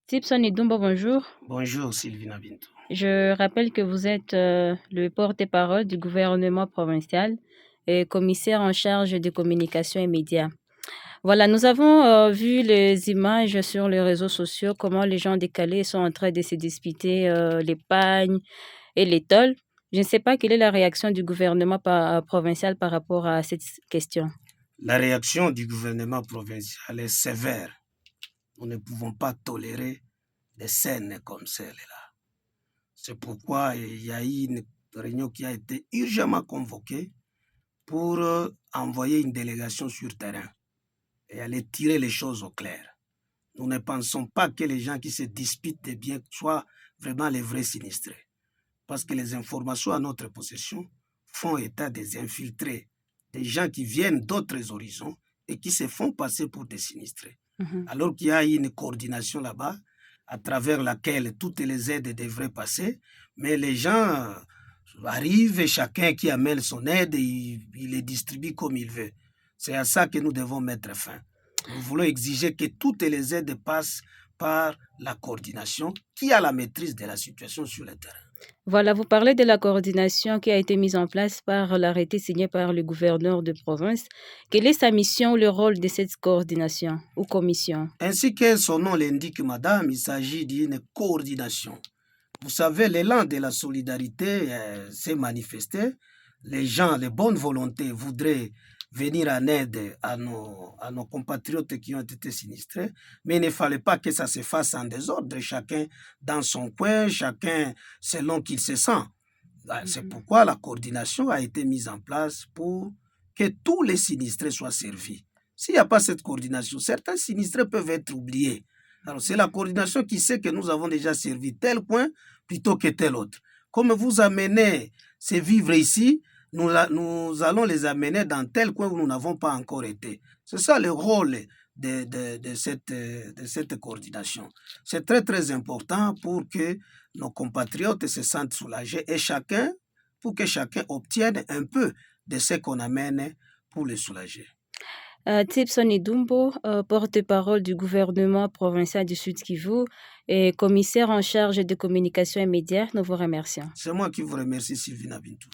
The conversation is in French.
Tipson Idumbo, bonjour. Bonjour Sylvina Bintou. Je rappelle que vous êtes le porte-parole du gouvernement provincial et commissaire en charge des communications et médias. Voilà, nous avons vu les images sur les réseaux sociaux, comment les gens décalés sont en train de se disputer les pagnes et les tolls. Je ne sais pas quelle est la réaction du gouvernement provincial par rapport à cette question. La réaction du gouvernement provincial est sévère. Nous ne pouvons pas tolérer des scènes comme celle-là. C'est pourquoi il y a eu une réunion qui a été urgemment convoquée pour envoyer une délégation sur terrain et aller tirer les choses au clair. Nous ne pensons pas que les gens qui se disputent des biens soient vraiment les vrais sinistrés. Parce que les informations à notre possession font état des infiltrés, des gens qui viennent d'autres horizons et qui se font passer pour des sinistrés. Alors qu'il y a une coordination là-bas à travers laquelle toutes les aides devraient passer, mais les gens arrivent et chacun qui amène son aide, il les distribue comme il veut. C'est à ça que nous devons mettre fin. Nous voulons exiger que toutes les aides passent par la coordination qui a la maîtrise de la situation sur le terrain. Voilà, vous parlez de la coordination qui a été mise en place par l'arrêté signé par le gouverneur de province. Quelle est sa mission ou le rôle de cette coordination ou commission? Ainsi que son nom l'indique, madame, il s'agit d'une coordination. Vous savez, l'élan de la solidarité s'est manifesté. Les gens, les bonnes volontés voudraient venir en aide à nos compatriotes qui ont été sinistrés, mais il ne fallait pas que ça se fasse en désordre, chacun dans son coin, chacun selon qu'il se sent. C'est pourquoi la coordination a été mise en place pour que tous les sinistrés soient servis. S'il n'y a pas cette coordination, certains sinistrés peuvent être oubliés. Alors, c'est la coordination qui sait que nous avons déjà servi tel point plutôt que tel autre. Comme vous amenez ces vivres ici, nous allons les amener dans tel coin où nous n'avons pas encore été. C'est ça le rôle de cette coordination. C'est très, très important pour que nos compatriotes se sentent soulagés et pour que chacun obtienne un peu de ce qu'on amène pour les soulager. Tipson Idumbo, porte-parole du gouvernement provincial du Sud Kivu et commissaire en charge des communications et médias, nous vous remercions. C'est moi qui vous remercie, Sylvina Bintou.